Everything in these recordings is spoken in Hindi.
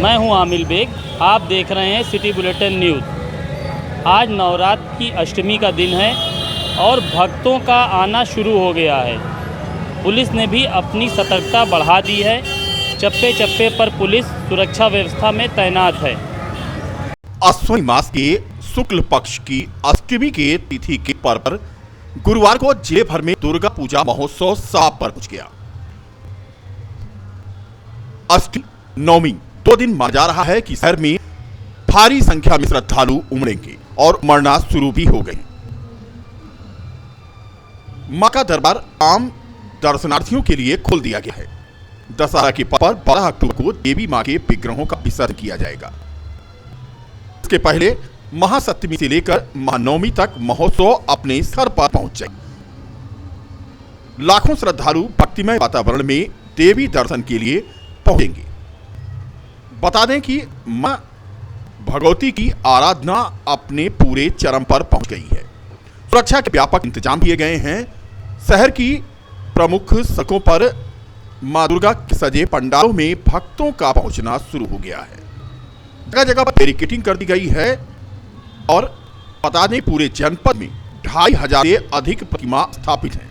मैं हूं आमिल बेग। आप देख रहे हैं सिटी बुलेटिन न्यूज़। आज नवरात्र की अष्टमी का दिन है और भक्तों का आना शुरू हो गया है। पुलिस ने भी अपनी सतर्कता बढ़ा दी है। चप्पे चप्पे पर पुलिस सुरक्षा व्यवस्था में तैनात है। अश्विनी मास के शुक्ल पक्ष की अष्टमी के तिथि के पर्व पर गुरुवार को जिले भर में दुर्गा पूजा महोत्सव समाप्त पर पहुंच गया। अष्टमी नवमी 2 दिन माना जा रहा है कि शहर में भारी संख्या में श्रद्धालु उमड़ेंगे और उमड़ना शुरू भी हो गए। मां का दरबार आम दर्शनार्थियों के लिए खोल दिया गया है। दशहरा के पर 12 अक्टूबर को देवी मां के विग्रहों का विसर्जन किया जाएगा। इसके पहले महासप्तमी से लेकर महानवमी तक महोत्सव अपने स्तर पर पहुंच जाएगा। लाखों श्रद्धालु भक्तिमय वातावरण में देवी दर्शन के लिए पहुंचेंगे। बता दें कि मां भगवती की आराधना अपने पूरे चरम पर पहुंच गई है। सुरक्षा के व्यापक इंतजाम किए गए हैं। शहर की प्रमुख सड़कों पर मां दुर्गा के सजे पंडालों में भक्तों का पहुंचना शुरू हो गया है। जगह जगह पर बैरिकेडिंग कर दी गई है और बता दें पूरे जनपद में 2500 से अधिक प्रतिमा स्थापित हैं।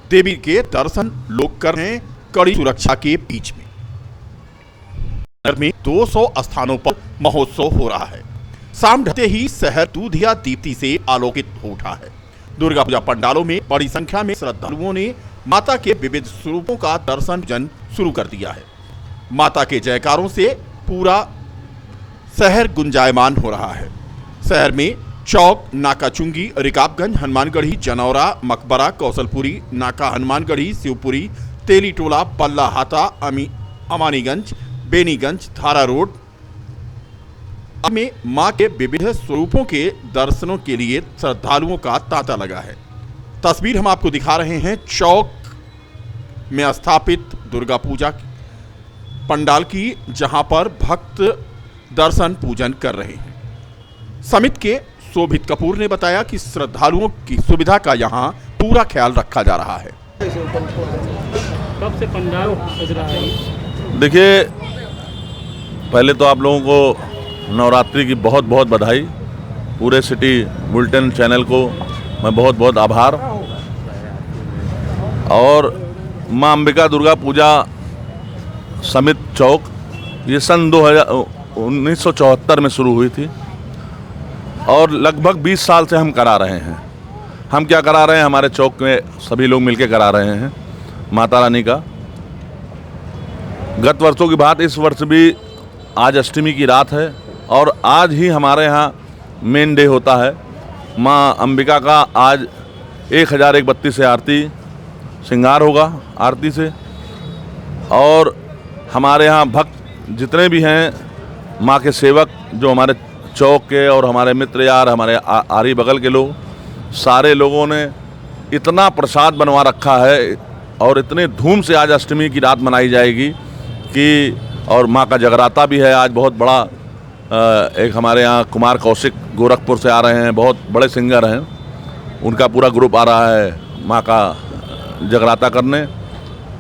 देवी के दर्शन लोग कर रहे हैं कड़ी सुरक्षा के बीच में। शहर में 200 स्थानों पर महोत्सव हो रहा है। शाम ढलते ही शहर दूधिया दीप्ति से आलोकित हो उठा है। दुर्गा पूजा पंडालों में बड़ी संख्या में श्रद्धालुओं ने माता के विविध स्वरूपों का दर्शन पूजन शुरू कर दिया है। माता के जयकारों से पूरा शहर गुंजायमान हो रहा है। शहर में चौक, नाकाचुंगी, रिकाबगंज, हनुमानगढ़ी, जनौरा, मकबरा, कौशलपुरी, नाका हनुमानगढ़ी, शिवपुरी, तेली टोला, पल्ला हाता, अमानीगंज, बेनीगंज, धारा रोड में मां के विविध स्वरूपों के दर्शनों के लिए श्रद्धालुओं का तांता लगा है। तस्वीर हम आपको दिखा रहे हैं चौक में स्थापित दुर्गा पूजा पंडाल की, जहां पर भक्त दर्शन पूजन कर रहे हैं। समिति के शोभित कपूर ने बताया कि श्रद्धालुओं की सुविधा का यहां पूरा ख्याल रखा जा रहा है। कब से पंडाल सज रहा है? देखिए, पहले तो आप लोगों को नवरात्रि की बहुत बहुत बधाई। पूरे सिटी बुलेटिन चैनल को मैं बहुत बहुत आभार। और मां अंबिका दुर्गा पूजा समिति चौक ये सन 1974 में शुरू हुई थी और लगभग 20 साल से हम करा रहे हैं। हम क्या करा रहे हैं, हमारे चौक में सभी लोग मिलकर करा रहे हैं माता रानी का। गत वर्षों की बात इस वर्ष भी आज अष्टमी की रात है और आज ही हमारे यहाँ मेन डे होता है। माँ अंबिका का आज 1001 से आरती श्रृंगार होगा आरती से। और हमारे यहाँ भक्त जितने भी हैं, माँ के सेवक जो हमारे चौक के और हमारे मित्र यार, हमारे आरी बगल के लोग, सारे लोगों ने इतना प्रसाद बनवा रखा है और इतने धूम से आज अष्टमी की रात मनाई जाएगी कि, और माँ का जगराता भी है आज बहुत बड़ा। एक हमारे यहाँ कुमार कौशिक गोरखपुर से आ रहे हैं, बहुत बड़े सिंगर हैं, उनका पूरा ग्रुप आ रहा है माँ का जगराता करने।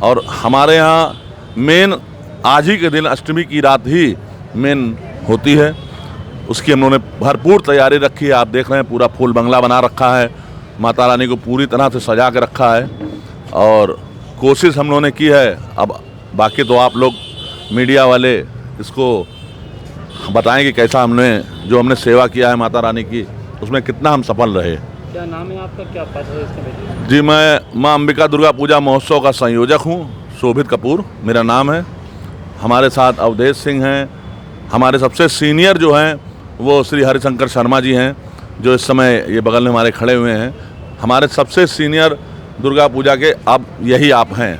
और हमारे यहाँ मेन आज ही के दिन अष्टमी की रात ही मेन होती है, उसकी हम लोगों ने भरपूर तैयारी रखी है। आप देख रहे हैं पूरा फूल बंगला बना रखा है, माता रानी को पूरी तरह से सजा के रखा है और कोशिश हम लोगों ने की है। अब बाकी तो आप लोग मीडिया वाले इसको बताएं कि कैसा हमने सेवा किया है माता रानी की, उसमें कितना हम सफल रहे। क्या नाम है आपका, क्या पद है इसमें? जी, मैं मां अंबिका दुर्गा पूजा महोत्सव का संयोजक हूं, शोभित कपूर मेरा नाम है। हमारे साथ अवधेश सिंह हैं। हमारे सबसे सीनियर जो हैं वो श्री हरिशंकर शर्मा जी हैं, जो इस समय ये बगल में हमारे खड़े हुए हैं। हमारे सबसे सीनियर दुर्गा पूजा के अब यही आप हैं।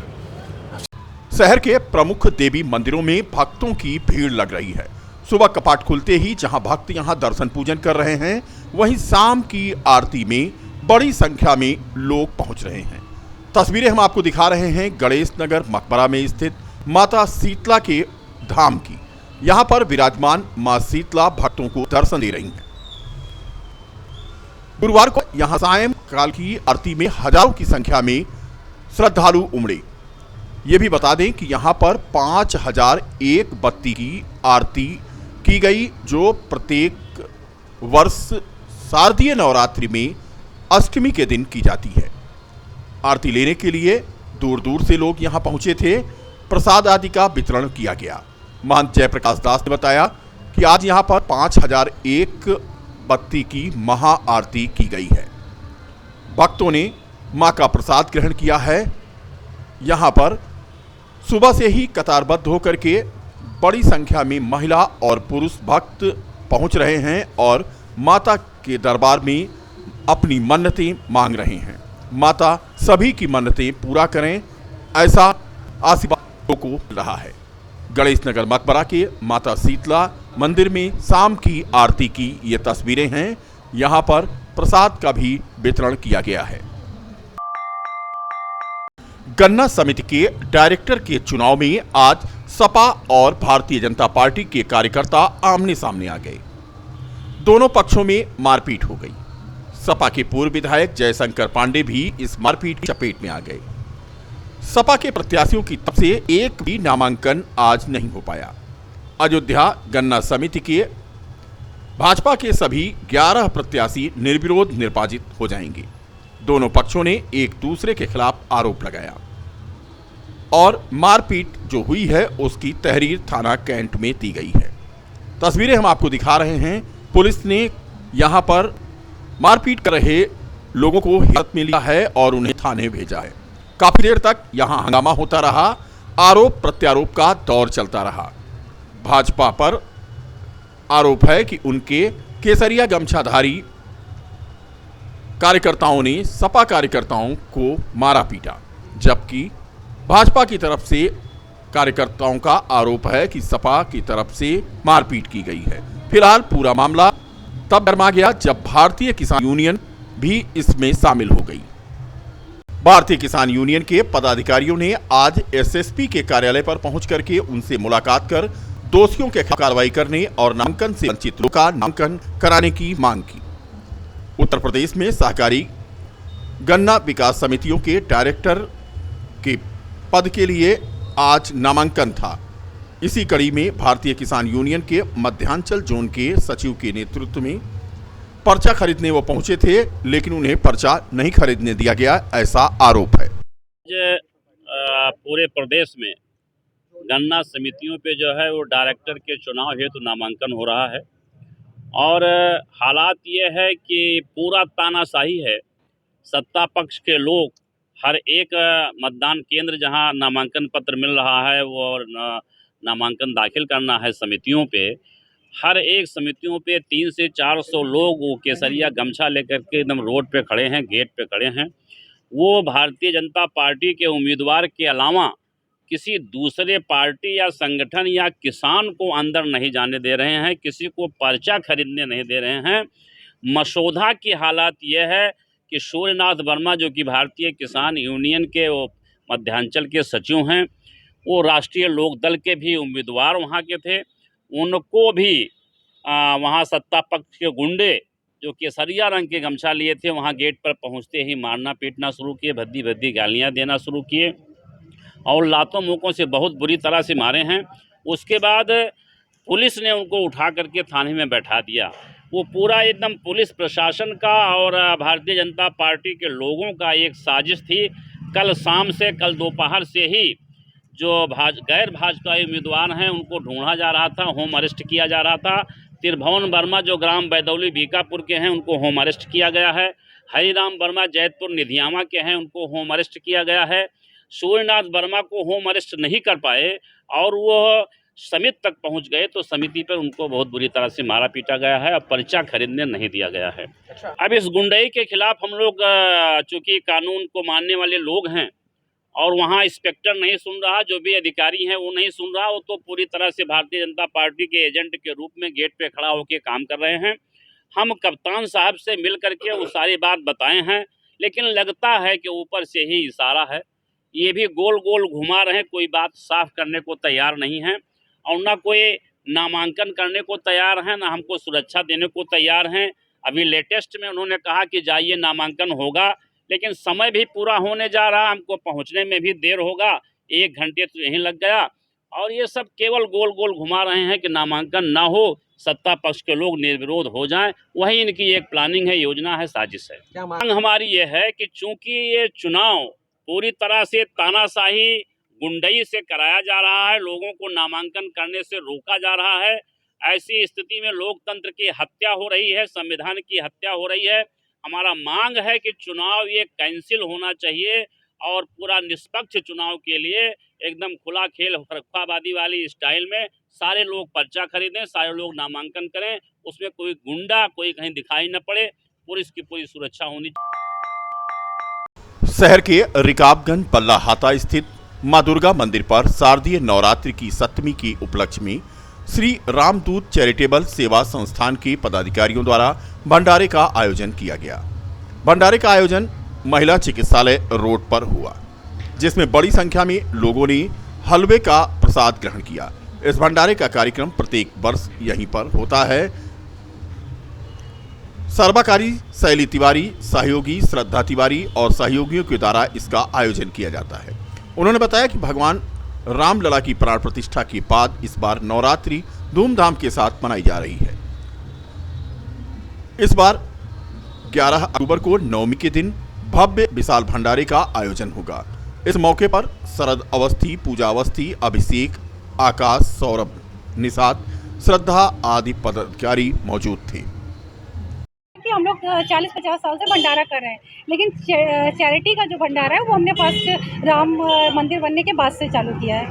शहर के प्रमुख देवी मंदिरों में भक्तों की भीड़ लग रही है। सुबह कपाट खुलते ही जहां भक्त यहां दर्शन पूजन कर रहे हैं, वहीं शाम की आरती में बड़ी संख्या में लोग पहुंच रहे हैं। तस्वीरें हम आपको दिखा रहे हैं गणेश नगर मकबरा में स्थित माता शीतला के धाम की। यहां पर विराजमान मां शीतला भक्तों को दर्शन दे रही हैं। गुरुवार को यहां सायंकाल की आरती में हजारों की संख्या में श्रद्धालु उमड़े। ये भी बता दें कि यहां पर 5001 बत्ती की आरती की गई, जो प्रत्येक वर्ष शारदीय नवरात्रि में अष्टमी के दिन की जाती है। आरती लेने के लिए दूर दूर से लोग यहां पहुंचे थे। प्रसाद आदि का वितरण किया गया। महंत जयप्रकाश दास ने बताया कि आज यहां पर 5001 बत्ती की महा आरती की गई है। भक्तों ने मां का प्रसाद ग्रहण किया है। यहां पर सुबह से ही कतारबद्ध होकर के बड़ी संख्या में महिला और पुरुष भक्त पहुंच रहे हैं और माता के दरबार में अपनी मन्नतें मांग रहे हैं। माता सभी की मन्नतें पूरा करें, ऐसा आशीर्वाद को मिल रहा है। गणेश नगर मकबरा के माता शीतला मंदिर में शाम की आरती की ये तस्वीरें हैं। यहां पर प्रसाद का भी वितरण किया गया है। गन्ना समिति के डायरेक्टर के चुनाव में आज सपा और भारतीय जनता पार्टी के कार्यकर्ता आमने सामने आ गए। दोनों पक्षों में मारपीट हो गई। सपा के पूर्व विधायक जयशंकर पांडे भी इस मारपीट की चपेट में आ गए। सपा के प्रत्याशियों की तरफ से एक भी नामांकन आज नहीं हो पाया। अयोध्या गन्ना समिति के भाजपा के सभी 11 प्रत्याशी निर्विरोध निर्वाचित हो जाएंगे। दोनों पक्षों ने एक दूसरे के खिलाफ आरोप लगाया और मारपीट जो हुई है उसकी तहरीर थाना कैंट में दी गई है। तस्वीरें हम आपको दिखा रहे हैं। पुलिस ने यहां पर मारपीट कर रहे लोगों को हिरासत में लिया है और उन्हें थाने भेजा है। काफी देर तक यहां हंगामा होता रहा। आरोप प्रत्यारोप का दौर चलता रहा। भाजपा पर आरोप है कि उनके केसरिया गमछाधारी कार्यकर्ताओं ने सपा कार्यकर्ताओं को मारा पीटा, जबकि भाजपा की तरफ से कार्यकर्ताओं का आरोप है कि सपा की तरफ से मारपीट की गई है। फिलहाल पूरा मामला तब गरमा गया जब भारतीय किसान यूनियन भी इसमें शामिल हो गई। भारतीय किसान यूनियन के पदाधिकारियों ने आज एसएसपी के कार्यालय पर पहुंच करके उनसे मुलाकात कर दोषियों के खिलाफ कार्रवाई करने और नामांकन से वंचित लोगों का नामांकन कराने की मांग की। उत्तर प्रदेश में सहकारी गन्ना विकास समितियों के डायरेक्टर के पद के लिए आज नामांकन था। इसी कड़ी में भारतीय किसान यूनियन के मध्यांचल जोन के सचिव के नेतृत्व में पर्चा खरीदने वो पहुंचे थे, लेकिन उन्हें पर्चा नहीं खरीदने दिया गया, ऐसा आरोप है। पूरे प्रदेश में गन्ना समितियों पे जो है वो डायरेक्टर के चुनाव हेतु नामांकन हो रहा है और हालात ये है कि पूरा तानाशाही है। सत्ता पक्ष के लोग हर एक मतदान केंद्र जहां नामांकन पत्र मिल रहा है वो नामांकन दाखिल करना है समितियों पे, हर एक समितियों पे 300 से 400 लोग वो केसरिया गमछा लेकर के एकदम रोड पे खड़े हैं, गेट पे खड़े हैं। वो भारतीय जनता पार्टी के उम्मीदवार के अलावा किसी दूसरे पार्टी या संगठन या किसान को अंदर नहीं जाने दे रहे हैं, किसी को पर्चा खरीदने नहीं दे रहे हैं। मसौदा की हालत यह है कि सूर्यनाथ वर्मा जो कि भारतीय किसान यूनियन के वो मध्यांचल के सचिव हैं, वो राष्ट्रीय लोकदल के भी उम्मीदवार वहाँ के थे, उनको भी वहाँ सत्ता पक्ष के गुंडे जो केसरिया रंग के गमछा लिए थे वहाँ गेट पर पहुँचते ही मारना पीटना शुरू किए, भद्दी भद्दी गालियाँ देना शुरू किए और लातों मुक्कों से बहुत बुरी तरह से मारे हैं। उसके बाद पुलिस ने उनको उठा करके थाने में बैठा दिया। वो पूरा एकदम पुलिस प्रशासन का और भारतीय जनता पार्टी के लोगों का एक साजिश थी। कल शाम से, कल दोपहर से ही जो गैर भाजपाई उम्मीदवार हैं उनको ढूंढा जा रहा था, होम अरेस्ट किया जा रहा था। त्रिभुवन वर्मा जो ग्राम बैदौली बीकापुर के हैं उनको होम अरेस्ट किया गया है। हरिराम वर्मा जैतपुर निधियामा के हैं, उनको होम अरेस्ट किया गया है। सूर्यनाथ वर्मा को होम अरेस्ट नहीं कर पाए और वो समिति तक पहुंच गए तो समिति पर उनको बहुत बुरी तरह से मारा पीटा गया है और पर्चा खरीदने नहीं दिया गया है। अब इस गुंडई के खिलाफ हम लोग चूँकि कानून को मानने वाले लोग हैं और वहाँ इंस्पेक्टर नहीं सुन रहा, जो भी अधिकारी हैं वो नहीं सुन रहा, वो तो पूरी तरह से भारतीय जनता पार्टी के एजेंट के रूप में गेट पे खड़ा होकर काम कर रहे हैं। हम कप्तान साहब से मिल करके वो सारी बात बताए हैं, लेकिन लगता है कि ऊपर से ही इशारा है। ये भी गोल गोल घुमा रहे हैं, कोई बात साफ करने को तैयार नहीं है और ना कोई नामांकन करने को तैयार हैं, ना हमको सुरक्षा देने को तैयार हैं। अभी लेटेस्ट में उन्होंने कहा कि जाइए नामांकन होगा, लेकिन समय भी पूरा होने जा रहा, हमको पहुंचने में भी देर होगा, 1 घंटे तो यहीं लग गया। और ये सब केवल गोल गोल घुमा रहे हैं कि नामांकन ना हो, सत्ता पक्ष के लोग निर्विरोध हो जाएं। वही इनकी एक प्लानिंग है, योजना है, साजिश है। मांग हमारी ये है कि चूंकि ये चुनाव पूरी तरह से तानाशाही गुंडई से कराया जा रहा है, लोगों को नामांकन करने से रोका जा रहा है, ऐसी स्थिति में लोकतंत्र की हत्या हो रही है, संविधान की हत्या हो रही है। हमारा मांग है कि चुनाव ये कैंसिल होना चाहिए और पूरा निष्पक्ष चुनाव के लिए एकदम खुला खेल फरक्काबादी वाली स्टाइल में सारे लोग पर्चा खरीदें, सारे लोग नामांकन करें, उसमें कोई गुंडा कोई कहीं दिखाई न पड़े, पुलिस की पूरी सुरक्षा होनी। शहर के रिकाबगंज पल्ला हाता स्थित मां दुर्गा मंदिर पर शारदीय नवरात्रि की सप्तमी की उपलक्ष्य में श्री रामदूत चैरिटेबल सेवा संस्थान के पदाधिकारियों द्वारा भंडारे का आयोजन किया गया। भंडारे का आयोजन महिला चिकित्सालय रोड पर हुआ, जिसमें बड़ी संख्या में लोगों ने हलवे का प्रसाद ग्रहण किया। इस भंडारे का कार्यक्रम प्रत्येक वर्ष यहीं पर होता है। सर्वकारी शैली तिवारी, सहयोगी श्रद्धा तिवारी और सहयोगियों के द्वारा इसका आयोजन किया जाता है। उन्होंने बताया कि भगवान रामलला की प्राण प्रतिष्ठा के बाद इस बार नवरात्रि धूमधाम के साथ मनाई जा रही है। इस बार 11 अक्टूबर को नवमी के दिन भव्य विशाल भंडारे का आयोजन होगा। इस मौके पर शरद अवस्थी, पूजा अवस्थी, अभिषेक, आकाश, सौरभ, निषाद, श्रद्धा आदि पदाधिकारी मौजूद थे। कि हम लोग 40-50 साल से भंडारा कर रहे हैं, लेकिन चैरिटी का जो भंडारा है वो हमने फर्स्ट राम मंदिर बनने के बाद से चालू किया है।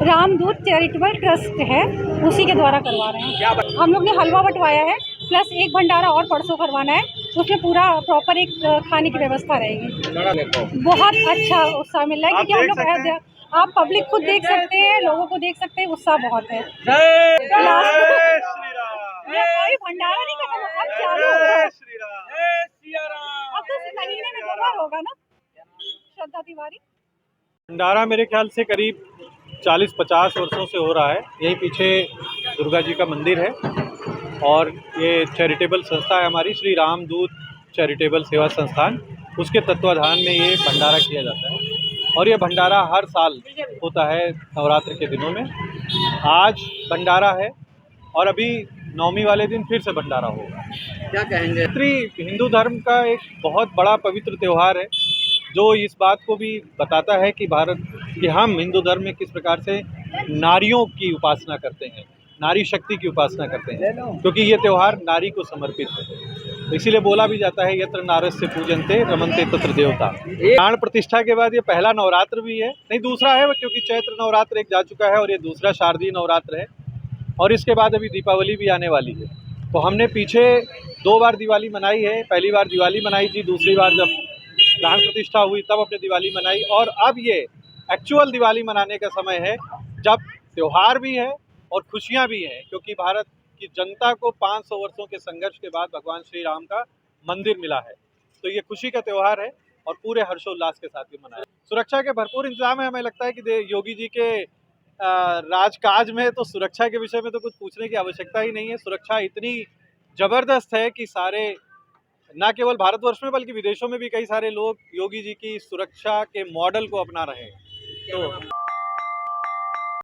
रामदूत चैरिटेबल ट्रस्ट है, उसी के द्वारा करवा रहे हैं। हम लोग ने हलवा बंटवाया है, प्लस एक भंडारा और परसों करवाना है, उसमें पूरा प्रॉपर एक खाने की व्यवस्था रहेगी। बहुत अच्छा उत्साह मिल रहा है, क्योंकि हम लोग आप पब्लिक खुद देख सकते हैं, लोगों को देख सकते हैं, उत्साह बहुत है। कोई भंडारा नहीं खत्म, अब चालू हो रहा है। अब तो महीने में 2 बार होगा ना। श्रद्धा तिवारी, भंडारा मेरे ख्याल से करीब 40-50 वर्षों से हो रहा है। यही पीछे दुर्गा जी का मंदिर है और ये चैरिटेबल संस्था है हमारी, श्री रामदूत चैरिटेबल सेवा संस्थान, उसके तत्वाधान में ये भंडारा किया जाता है। और ये भंडारा हर साल होता है नवरात्र के दिनों में। आज भंडारा है और अभी नवमी वाले दिन फिर से भंडारा होगा। क्या कहेंगे? हिंदू धर्म का एक बहुत बड़ा पवित्र त्यौहार है, जो इस बात को भी बताता है कि हम हिंदू धर्म में किस प्रकार से नारियों की उपासना करते हैं, नारी शक्ति की उपासना करते हैं, क्योंकि ये त्यौहार नारी को समर्पित है। तो इसीलिए बोला भी जाता है यत्र नारस्य पूजन्ते रमन्ते तत्र देवता। प्राण प्रतिष्ठा के बाद ये पहला नवरात्र भी है, नहीं दूसरा है, क्योंकि चैत्र नवरात्र एक जा चुका है और ये दूसरा शारदीय नवरात्र है। और इसके बाद अभी दीपावली भी आने वाली है। तो हमने पीछे 2 बार दिवाली मनाई है। पहली बार दिवाली मनाई थी, दूसरी बार जब प्राण प्रतिष्ठा हुई तब अपने दिवाली मनाई, और अब ये एक्चुअल दिवाली मनाने का समय है, जब त्यौहार भी है और खुशियाँ भी हैं, क्योंकि भारत की जनता को 500 वर्षों के संघर्ष के बाद भगवान श्री राम का मंदिर मिला है। तो ये खुशी का त्यौहार है और पूरे हर्षोल्लास के साथ भी मनाया। सुरक्षा के भरपूर इंतजाम है। हमें लगता है कि योगी जी के राजकाज में तो सुरक्षा के विषय में तो कुछ पूछने की आवश्यकता ही नहीं है। सुरक्षा इतनी जबरदस्त है कि सारे, न केवल भारतवर्ष में बल्कि विदेशों में भी कई सारे लोग योगी जी की सुरक्षा के मॉडल को अपना रहे हैं। तो